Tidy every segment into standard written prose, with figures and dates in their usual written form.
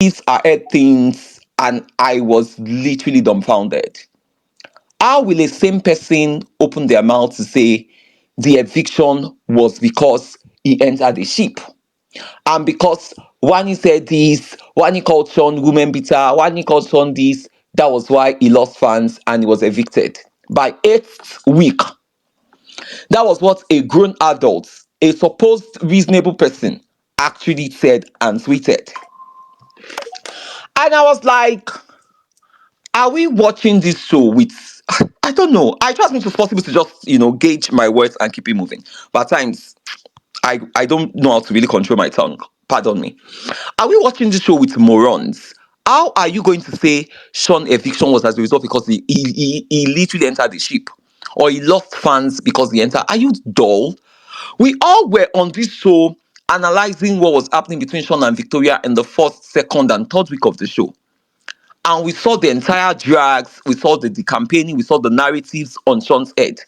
These are things, and I was literally dumbfounded. How will a same person open their mouth to say the eviction was because he entered a ship? And because Wanni said this, Wanni called Shaun women beater, Wanni called Shaun this, that was why he lost fans and he was evicted. By 8th week, that was what a grown adult, a supposed reasonable person, actually said and tweeted. And I was like, are we watching this show with, I don't know. I trust me it was possible to just, gauge my words and keep it moving. But at times, I don't know how to really control my tongue. Pardon me. Are we watching this show with morons? How are you going to say Shaun eviction was as a result because he literally entered the ship? Or he lost fans because he entered? Are you dull? We all were on this show analyzing what was happening between Shaun and Victoria in the first, second, and third week of the show. And we saw the entire drags, we saw the campaigning, we saw the narratives on Shaun's head.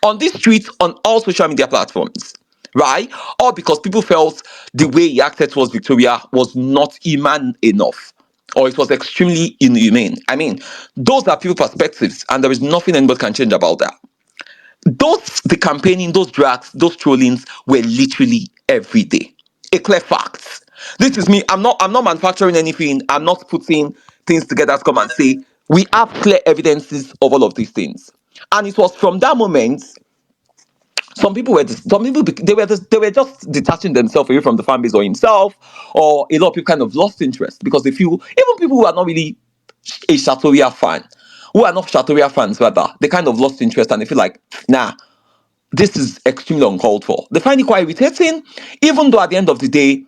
On these streets, on all social media platforms, right? All because people felt the way he acted towards Victoria was not human enough. Or it was extremely inhumane. I mean, those are people perspectives, and there is nothing anybody can change about that. The campaigning, those drags, those trollings were literally every day. A clear fact. This is me. I'm not manufacturing anything. I'm not putting things together to come and say we have clear evidences of all of these things. And it was from that moment they were just detaching themselves away from the fan base or himself, or a lot of people kind of lost interest because they feel even people who are not really a Shatoria fan, who are not Shatoria fans rather, they kind of lost interest and they feel like, nah, this is extremely uncalled for. They find it quite irritating, even though at the end of the day,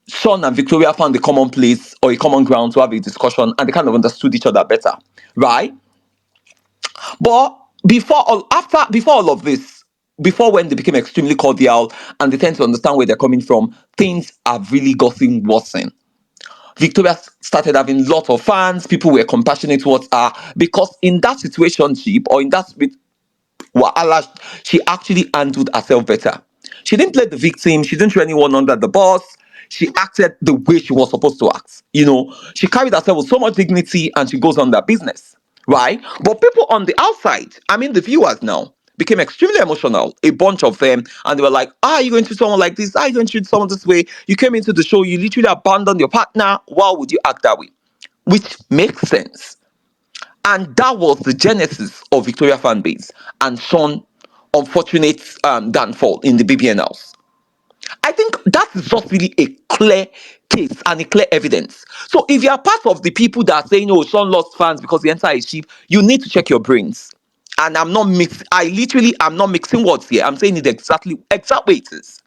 Shaun and Victoria found a common place or a common ground to have a discussion and they kind of understood each other better, right? But before all of this, before when they became extremely cordial and they tend to understand where they're coming from, things have really gotten worse. Victoria started having lots of fans, people were compassionate towards her because in that situationship or in that wahala, she actually handled herself better. She didn't play the victim, she didn't throw anyone under the bus. She acted the way she was supposed to act. She carried herself with so much dignity and she goes on that business, right? But people on the outside, I mean, the viewers now, became extremely emotional, a bunch of them, and they were like, are you going to treat someone like this? Are you going to treat someone this way? You came into the show, you literally abandoned your partner. Why would you act that way? Which makes sense. And that was the genesis of Victoria fan base and Shaun unfortunate downfall in the BBN house. I think that is just really a clear case and a clear evidence. So if you are part of the people that are saying, oh, Shaun lost fans because he entered a ship, you need to check your brains. And I literally am not mixing words here. I'm saying it exact way it is.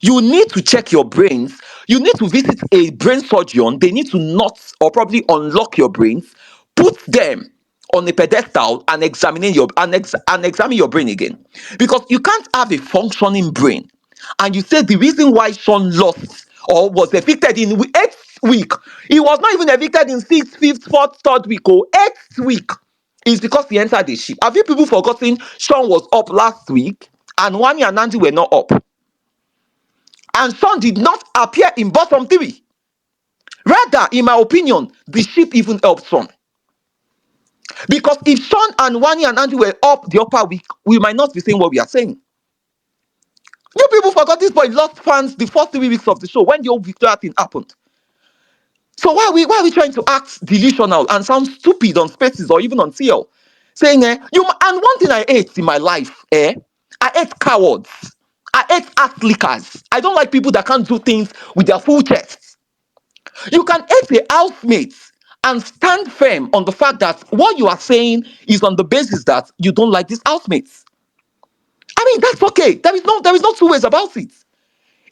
You need to check your brains. You need to visit a brain surgeon. They need to not or probably unlock your brains, put them on a pedestal and examine your brain again. Because you can't have a functioning brain. And you say the reason why Shaun lost or was evicted in 8th week, he was not even evicted in 6th, 5th, 4th, 3rd week, 8th week is because he entered the ship. Have you people forgotten Shaun was up last week and Wanni and Nancy were not up? And Shaun did not appear in bottom three. Rather, in my opinion, the ship even helped Shaun. Because if Shaun and Wanni and Andrew were up the upper week, we might not be saying what we are saying. You people forgot this boy lost fans the first 3 weeks of the show when the old Victoria thing happened. So why are we trying to act delusional and sound stupid on spaces or even on TL? Saying, and one thing I hate in my life, I hate cowards. I hate ass lickers. I don't like people that can't do things with their full chests. You can hate a housemate and stand firm on the fact that what you are saying is on the basis that you don't like these housemates. I mean, that's okay. There is no two ways about it.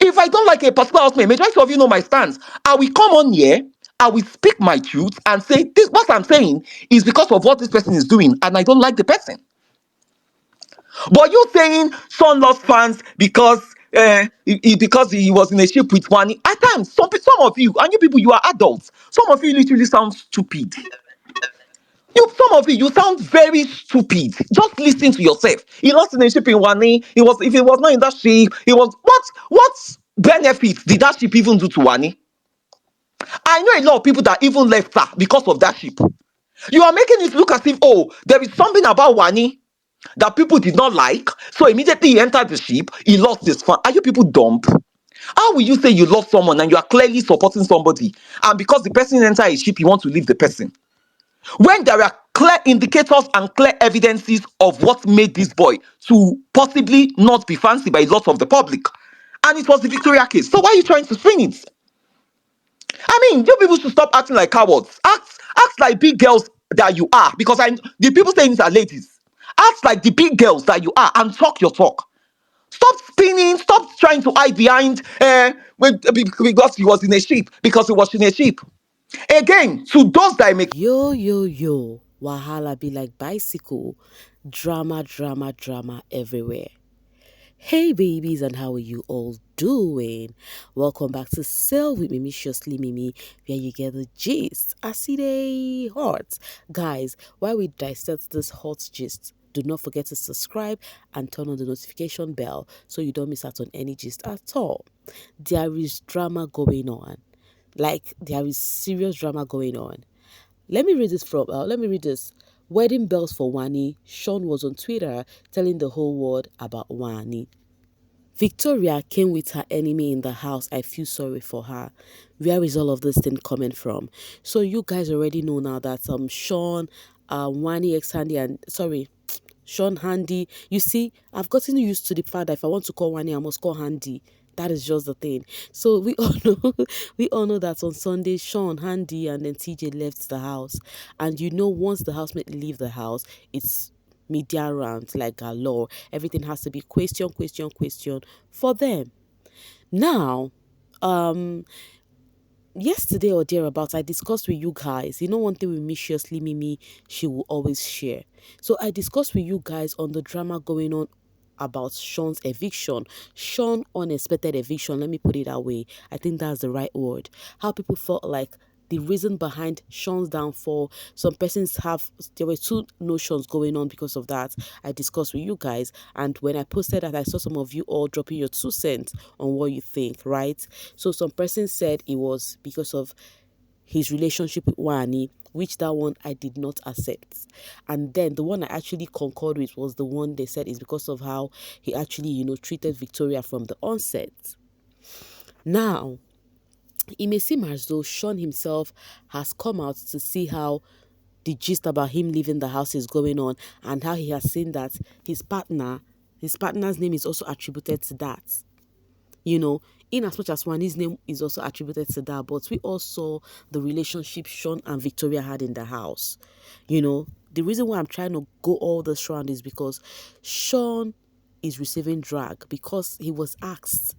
If I don't like a particular housemate, majority of you know my stance. I will come on here, I will speak my truth and say this. What I'm saying is because of what this person is doing, and I don't like the person. But you saying Shaun lost fans because because he was in a ship with Wanni. At times, some of you, and you people, you are adults. Some of you literally sound stupid. Some of you sound very stupid. Just listen to yourself. He lost in a ship in Wanni. If he was not in that ship, he was what benefit did that ship even do to Wanni? I know a lot of people that even left her because of that ship. You are making it look as if, oh, there is something about Wanni that people did not like. So immediately he entered the ship, he lost his fan. Are you people dumb? How will you say you love someone and you are clearly supporting somebody, and because the person entered a ship, you want to leave the person? When there are clear indicators and clear evidences of what made this boy to possibly not be fancied by a lot of the public. And it was the Victoria case. So why are you trying to spin it? I mean, you people should stop acting like cowards. Act like big girls that you are. Because the people saying this are ladies. Act like the big girls that you are and talk your talk. Stop spinning. Stop trying to hide behind because he was in a ship. Because he was in a ship. Again, to those that make Yo, yo, yo. Wahala be like bicycle. Drama, drama, drama everywhere. Hey babies, and how are you all doing? Welcome back to Sail with Mimiciously Mimi, where you get the gist. I see they hot. Guys, while we dissect this hot gist, do not forget to subscribe and turn on the notification bell so you don't miss out on any gist at all. There is drama going on. Like, there is serious drama going on. Let me read this. Wedding bells for Wanni. Shaun was on Twitter telling the whole world about Wanni. Victoria came with her enemy in the house. I feel sorry for her. Where is all of this thing coming from? So you guys already know now that Shaun, Wanni ex Handy, and sorry, Shaun Handy. You see, I've gotten used to the fact that if I want to call Wanni, I must call Handy. That is just the thing. So we all know, we all know that on Sunday, Shaun Handy and then TJ left the house, and you know once the housemate leave the house, it's media round like galore. Everything has to be question, question, question for them. Now, um, yesterday or thereabouts, I discussed with you guys. You know, one thing with Miciously Mimi, she will always share. So I discussed with you guys on the drama going on about Shaun's eviction. Shaun unexpected eviction. Let me put it that way. I think that's the right word. How people felt like the reason behind Shaun's downfall. Some persons there were two notions going on because of that. I discussed with you guys, and when I posted that, I saw some of you all dropping your 2 cents on what you think, right? So some persons said it was because of his relationship with Wanni, which that one I did not accept. And then the one I actually concurred with was the one they said is because of how he actually, treated Victoria from the onset. Now, it may seem as though Shaun himself has come out to see how the gist about him leaving the house is going on, and how he has seen that his partner's name is also attributed to that. In as much as Wanni's name is also attributed to that, but we all saw the relationship Shaun and Victoria had in the house. The reason why I'm trying to go all this round is because Shaun is receiving drag because he was asked.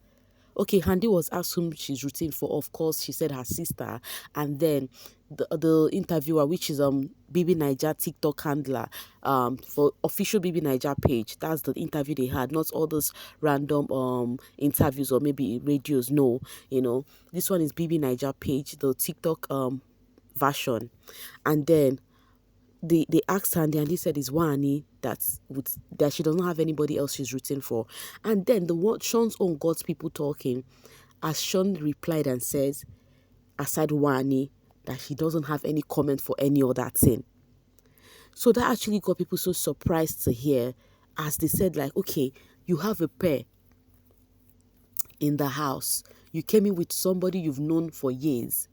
Okay, Handy was asked whom she's rooting for. Of course, she said her sister. And then the interviewer, which is bbnaija TikTok handler, for official bbnaija page. That's the interview they had, not all those random interviews or maybe radios. No, this one is bbnaija page, the TikTok version. And then they asked Handy, and he said it's Wanni that she doesn't have anybody else she's rooting for. And then Shaun's own God's people talking, as Shaun replied and says, aside Wanni, that he doesn't have any comment for any other thing. So that actually got people so surprised to hear, as they said, like, okay, you have a pair in the house. You came in with somebody you've known for years,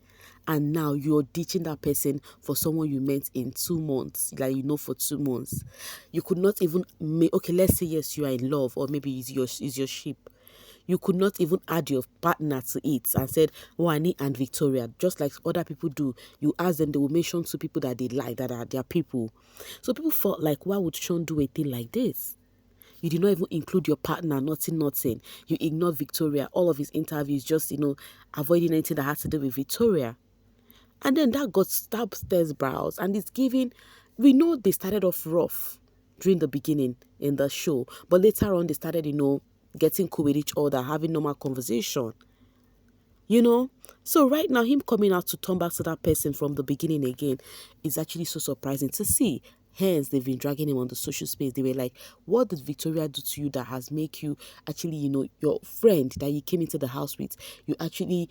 and now you're ditching that person for someone you met in 2 months, like for 2 months. You could not even okay, let's say yes, you are in love, or maybe it's your ship. You could not even add your partner to it and said Wanni and Victoria, just like other people do. You ask them, they will mention 2 people that they like, that are their people. So people felt like, why would Shaun do a thing like this? You did not even include your partner, nothing. You ignored Victoria. All of his interviews, just, avoiding anything that had to do with Victoria. And then that got upstairs brows, and it's giving. We know they started off rough during the beginning in the show, but later on they started, getting cool with each other, having normal conversation. So right now, him coming out to turn back to that person from the beginning again is actually so surprising to see. Hence, they've been dragging him on the social space. They were like, what did Victoria do to you that has make you actually, your friend that you came into the house with, you actually,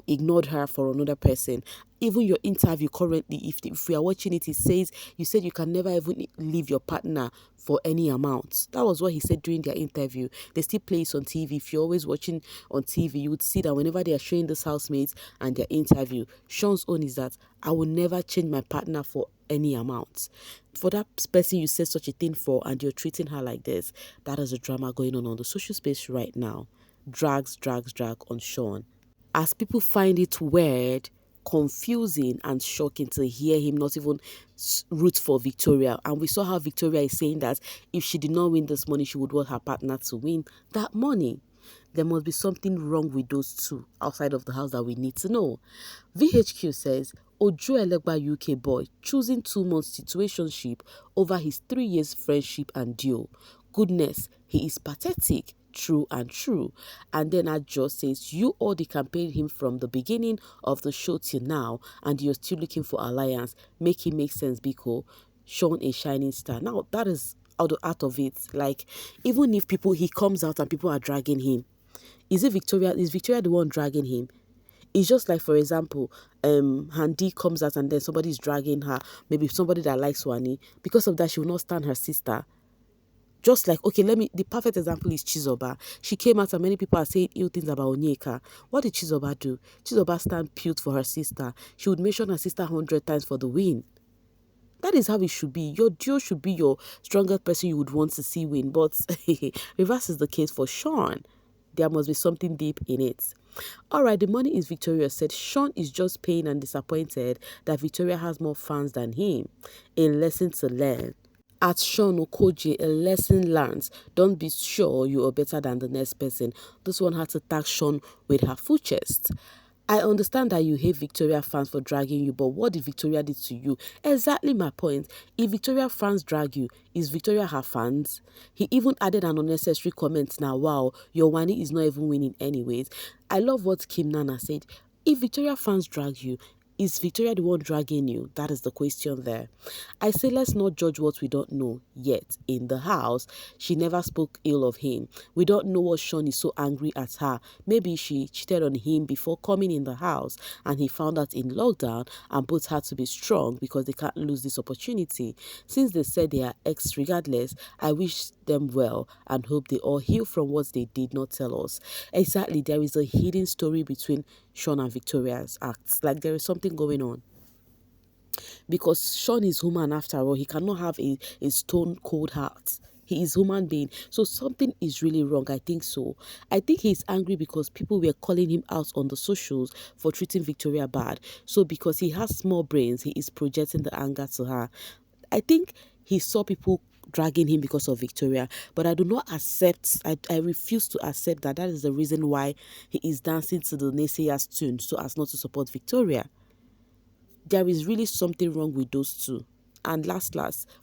ignored her for another person? Even your interview currently, if we are watching it, it says you said you can never even leave your partner for any amount. That was what he said during their interview. They still play it on TV. If you're always watching on TV, you would see that whenever they are showing this housemates and their interview, Shaun's own is that I will never change my partner for any amount. For that person you said such a thing for and you're treating her like this, that is a drama going on the social space right now. Drag on Shaun. As people find it weird, confusing and shocking to hear him not even root for Victoria. And we saw how Victoria is saying that if she did not win this money, she would want her partner to win that money. There must be something wrong with those two outside of the house that we need to know. VHQ says, Ojo Elegba UK boy choosing 2 months situationship over his 3 years friendship and duo. Goodness, he is pathetic. True and true. And then Ajo says, you already campaigned him from the beginning of the show till now, and you're still looking for alliance. Make it make sense, Biko. Shaun a shining star. Now that is out of it. Like, even if he comes out and people are dragging him, is Victoria the one dragging him? It's just like, for example, Handy comes out and then somebody's dragging her, maybe somebody that likes Wanni. Because of that, she will not stand her sister. Just like, okay, the perfect example is Chizoba. She came out and many people are saying ill things about Onyeka. What did Chizoba do? Chizoba stand pute for her sister. She would mention her sister 100 times for the win. That is how it should be. Your duo should be your strongest person you would want to see win. But reverse is the case for Shaun. There must be something deep in it. Alright, the money is Victoria said Shaun is just pained and disappointed that Victoria has more fans than him. A lesson to learn. At Shaun Okoje, a lesson learned. Don't be sure you are better than the next person. This one had to tag Shaun with her full chest. I understand that you hate Victoria fans for dragging you, but what did Victoria do to you? Exactly my point. If Victoria fans drag you, is Victoria her fans? He even added an unnecessary comment now. Wow, your Wanni is not even winning anyways. I love what Kim Nana said. If Victoria fans drag you, is Victoria the one dragging you? That is the question there. I say let's not judge what we don't know yet. In the house, she never spoke ill of him. We don't know what Shaun is so angry at her. Maybe she cheated on him before coming in the house and he found out in lockdown and both had to be strong because they can't lose this opportunity. Since they said they are ex regardless, I wish them well and hope they all heal from what they did not tell us. Exactly, there is a hidden story between Shaun and Victoria's acts. Like there is something going on. Because Shaun is human after all. He cannot have a stone cold heart. He is human being. So something is really wrong. I think so. I think he's angry because people were calling him out on the socials for treating Victoria bad. So because he has small brains, he is projecting the anger to her. I think he saw people dragging him because of Victoria, but I do not accept, I refuse to accept that is the reason why he is dancing to the naysayers' tune so as not to support Victoria. There is really something wrong with those two. And last,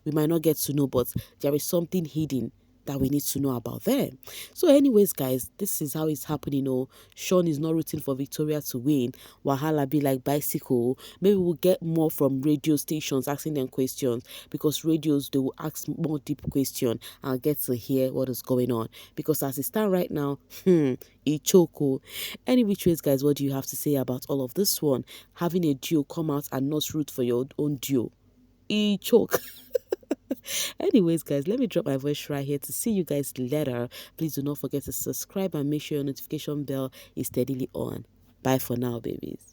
we might not get to know, but there is something hidden that we need to know about them. So anyways, guys, this is how it's happening. Shaun is not rooting for Victoria to win. Wahala be like bicycle. Maybe we'll get more from radio stations asking them questions, because radios, they will ask more deep questions and get to hear what is going on. Because as it stands right now, it choco. Any which ways, guys, what do you have to say about all of this one? Having a duo come out and not root for your own duo. It choke. Anyways, guys, let me drop my voice right here to see you guys later. Please do not forget to subscribe and make sure your notification bell is steadily on. Bye for now, babies.